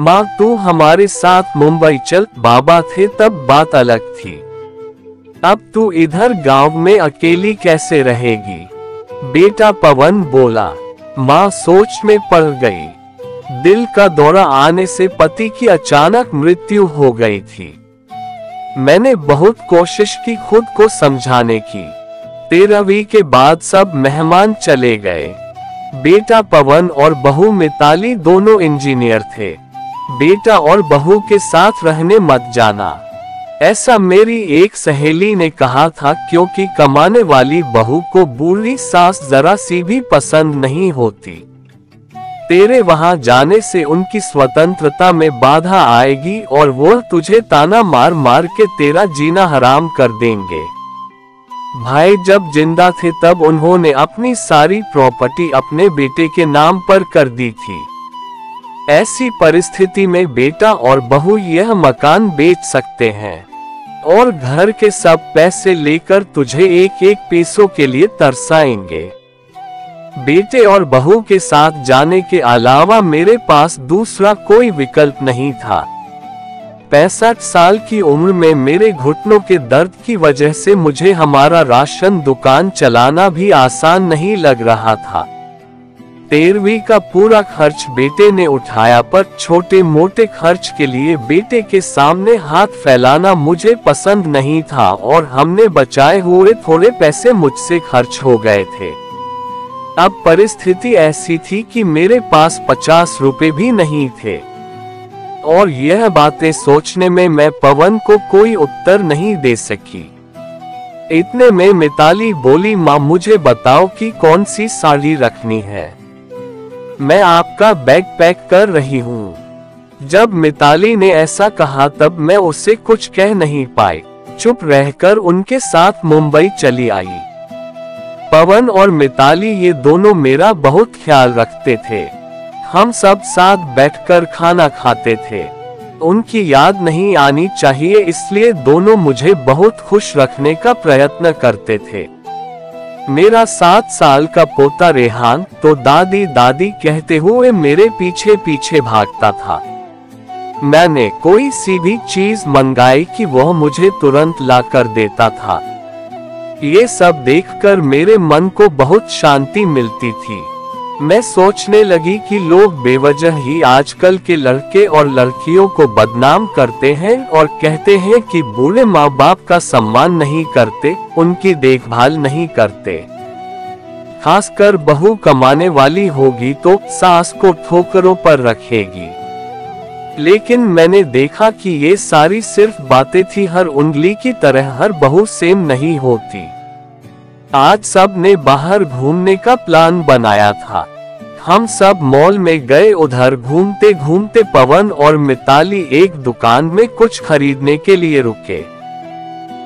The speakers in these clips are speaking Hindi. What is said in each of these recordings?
माँ तू हमारे साथ मुंबई चल, बाबा थे तब बात अलग थी। अब तू इधर गांव में अकेली कैसे रहेगी? बेटा पवन बोला। माँ सोच में पड़ गई। दिल का दौरा आने से पति की अचानक मृत्यु हो गई थी। मैंने बहुत कोशिश की खुद को समझाने की। 13वीं के बाद सब मेहमान चले गए। बेटा पवन और बहू मिताली दोनों इंजीनियर थे। बेटा और बहू के साथ रहने मत जाना, ऐसा मेरी एक सहेली ने कहा था, क्योंकि कमाने वाली बहू को बूढ़ी सास जरा सी भी पसंद नहीं होती। तेरे वहां जाने से उनकी स्वतंत्रता में बाधा आएगी और वो तुझे ताना मार मार के तेरा जीना हराम कर देंगे। भाई जब जिंदा थे तब उन्होंने अपनी सारी प्रॉपर्टी अपने बेटे के नाम पर कर दी थी। ऐसी परिस्थिति में बेटा और बहू यह मकान बेच सकते हैं और घर के सब पैसे लेकर तुझे एक एक पैसों के लिए तरसाएंगे। बेटे और बहू के साथ जाने के अलावा मेरे पास दूसरा कोई विकल्प नहीं था। 65 साल की उम्र में मेरे घुटनों के दर्द की वजह से मुझे हमारा राशन दुकान चलाना भी आसान नहीं लग रहा था। 13वीं का पूरा खर्च बेटे ने उठाया, पर छोटे मोटे खर्च के लिए बेटे के सामने हाथ फैलाना मुझे पसंद नहीं था और हमने बचाए हुए थोड़े पैसे मुझसे खर्च हो गए थे। अब परिस्थिति ऐसी थी कि मेरे पास 50 रुपए भी नहीं थे और यह बातें सोचने में मैं पवन को कोई उत्तर नहीं दे सकी। इतने में मिताली बोली, माँ मुझे बताओ कि कौन सी साड़ी रखनी है, मैं आपका बैग पैक कर रही हूँ। जब मिताली ने ऐसा कहा तब मैं उससे कुछ कह नहीं पाई, चुप रहकर उनके साथ मुंबई चली आई। पवन और मिताली ये दोनों मेरा बहुत ख्याल रखते थे। हम सब साथ बैठकर खाना खाते थे। उनकी याद नहीं आनी चाहिए, इसलिए दोनों मुझे बहुत खुश रखने का प्रयत्न करते थे। मेरा 7 साल का पोता रेहान तो दादी दादी कहते हुए मेरे पीछे पीछे भागता था। मैंने कोई सी भी चीज मंगाई कि वह मुझे तुरंत ला कर देता था। ये सब देखकर मेरे मन को बहुत शांति मिलती थी। मैं सोचने लगी कि लोग बेवजह ही आजकल के लड़के और लड़कियों को बदनाम करते हैं और कहते हैं कि बूढ़े माँ बाप का सम्मान नहीं करते, उनकी देखभाल नहीं करते। खासकर बहू कमाने वाली होगी तो सास को ठोकरों पर रखेगी। लेकिन मैंने देखा कि ये सारी सिर्फ बातें थी, हर उंगली की तरह हर बहू सेम नहीं होती। आज सब ने बाहर घूमने का प्लान बनाया था। हम सब मॉल में गए। उधर घूमते घूमते पवन और मिताली एक दुकान में कुछ खरीदने के लिए रुके।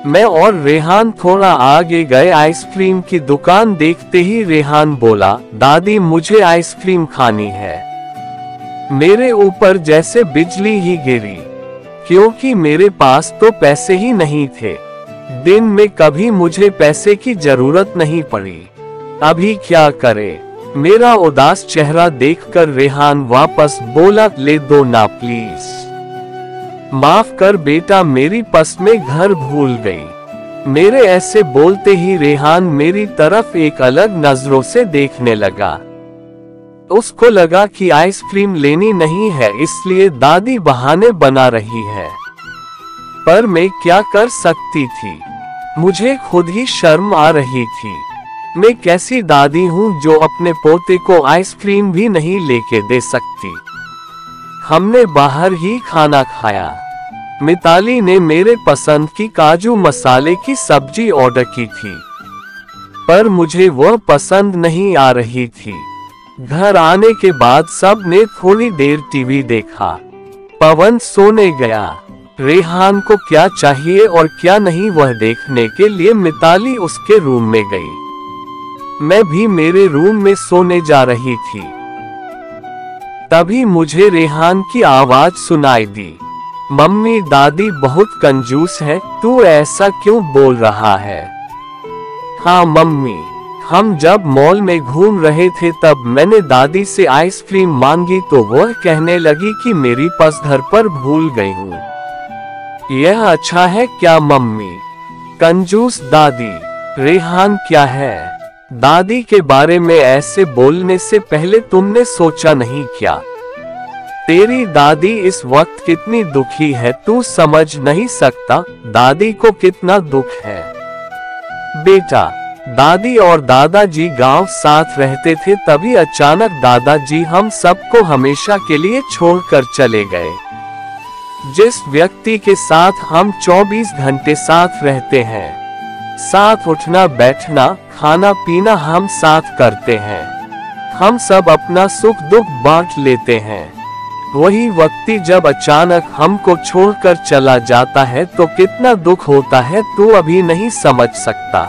मैं और रेहान थोड़ा आगे गए। आइसक्रीम की दुकान देखते ही रेहान बोला, दादी मुझे आइसक्रीम खानी है। मेरे ऊपर जैसे बिजली ही गिरी, क्योंकि मेरे पास तो पैसे ही नहीं थे। दिन में कभी मुझे पैसे की जरूरत नहीं पड़ी, अभी क्या करे। मेरा उदास चेहरा देखकर रेहान वापस बोला, ले दो ना प्लीज। माफ कर बेटा, मेरी पर्स में घर भूल गई। मेरे ऐसे बोलते ही रेहान मेरी तरफ एक अलग नजरों से देखने लगा। उसको लगा कि आइसक्रीम लेनी नहीं है, इसलिए दादी बहाने बना रही है। पर मैं क्या कर सकती थी, मुझे खुद ही शर्म आ रही थी। मैं कैसी दादी हूँ जो अपने पोते को आइसक्रीम भी नहीं लेके दे सकती। हमने बाहर ही खाना खाया। मिताली ने मेरे पसंद की काजू मसाले की सब्जी ऑर्डर की थी, पर मुझे वह पसंद नहीं आ रही थी। घर आने के बाद सब ने थोड़ी देर टीवी देखा। पवन सोने गया। रेहान को क्या चाहिए और क्या नहीं वह देखने के लिए मिताली उसके रूम में गई। मैं भी मेरे रूम में सोने जा रही थी। तभी मुझे रेहान की आवाज सुनाई दी, मम्मी दादी बहुत कंजूस है, तू ऐसा क्यों बोल रहा है? हाँ मम्मी, हम जब मॉल में घूम रहे थे तब मैंने दादी से आइसक्रीम मांगी तो वह कहने लगी कि मेरी पर्स घर पर भूल गई हूँ। यह अच्छा है क्या मम्मी? कंजूस दादी। रेहान क्या है? दादी के बारे में ऐसे बोलने से पहले तुमने सोचा नहीं क्या? तेरी दादी इस वक्त कितनी दुखी है तू समझ नहीं सकता दादी को कितना दुख है। बेटा, दादी और दादाजी गांव साथ रहते थे, तभी अचानक दादाजी हम सबको हमेशा के लिए छोड़कर चले गए। जिस व्यक्ति के साथ हम 24 घंटे साथ रहते हैं, साथ उठना बैठना खाना पीना हम साथ करते हैं, हम सब अपना सुख दुख बांट लेते हैं, वही व्यक्ति जब अचानक हमको छोड़कर चला जाता है तो कितना दुख होता है तू अभी नहीं समझ सकता।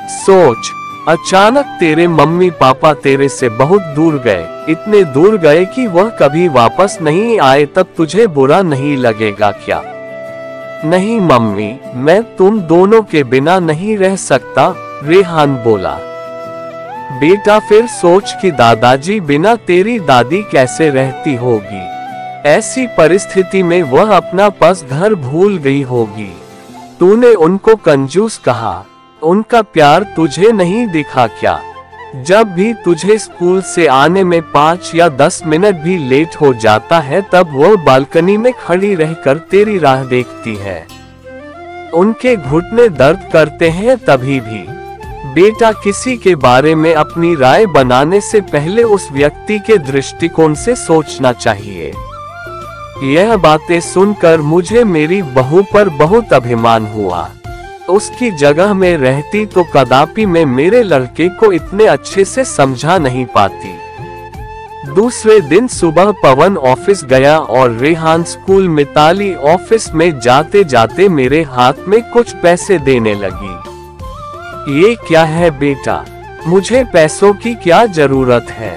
सोच, अचानक तेरे मम्मी पापा तेरे से बहुत दूर गए, इतने दूर गए कि वह कभी वापस नहीं आए, तब तुझे बुरा नहीं लगेगा क्या? नहीं मम्मी, मैं तुम दोनों के बिना नहीं रह सकता, रेहान बोला। बेटा फिर सोच कि दादाजी बिना तेरी दादी कैसे रहती होगी। ऐसी परिस्थिति में वह अपना पर्स घर भूल गई होगी। तूने उनको कंजूस कहा, उनका प्यार तुझे नहीं दिखा क्या? जब भी तुझे स्कूल से आने में 5 या 10 मिनट भी लेट हो जाता है तब वो बालकनी में खड़ी रहकर तेरी राह देखती है। उनके घुटने दर्द करते हैं तभी भी। बेटा, किसी के बारे में अपनी राय बनाने से पहले उस व्यक्ति के दृष्टिकोण से सोचना चाहिए। यह बातें सुनकर मुझे मेरी बहू पर बहुत अभिमान हुआ। उसकी जगह में रहती तो कदापि मैं मेरे लड़के को इतने अच्छे से समझा नहीं पाती। दूसरे दिन सुबह पवन ऑफिस गया और रेहान स्कूल। मिताली ऑफिस में जाते जाते मेरे हाथ में कुछ पैसे देने लगी। ये क्या है बेटा? मुझे पैसों की क्या जरूरत है?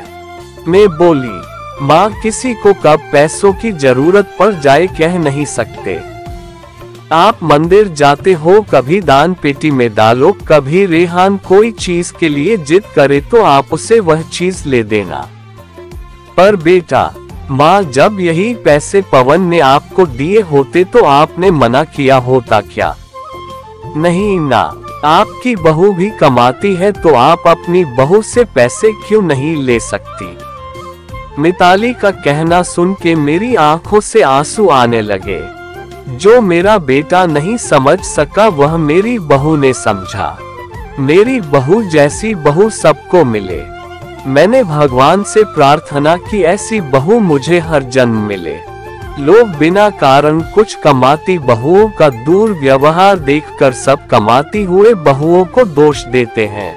मैं बोली। माँ, किसी को कब पैसों की जरूरत पड़ जाए कह नहीं सकते। आप मंदिर जाते हो, कभी दान पेटी में डालो, कभी रेहान कोई चीज के लिए जिद करे तो आप उसे वह चीज ले देना। पर बेटा, माँ, जब यही पैसे पवन ने आपको दिए होते तो आपने मना किया होता क्या? नहीं ना, आपकी बहू भी कमाती है तो आप अपनी बहू से पैसे क्यों नहीं ले सकती? मिताली का कहना सुन के मेरी आंखों से आंसू आने लगे। जो मेरा बेटा नहीं समझ सका वह मेरी बहू ने समझा। मेरी बहू जैसी बहू सबको मिले। मैंने भगवान से प्रार्थना की ऐसी बहू मुझे हर जन्म मिले। लोग बिना कारण कुछ कमाती बहुओं का दुर्व्यवहार देखकर सब कमाती हुए बहुओं को दोष देते हैं।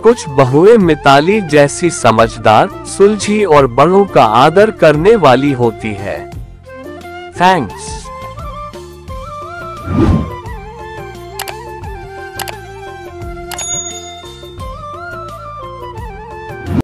कुछ बहुएं मिताली जैसी समझदार, सुलझी और बड़ों का आदर करने वाली होती है। थैंक्स।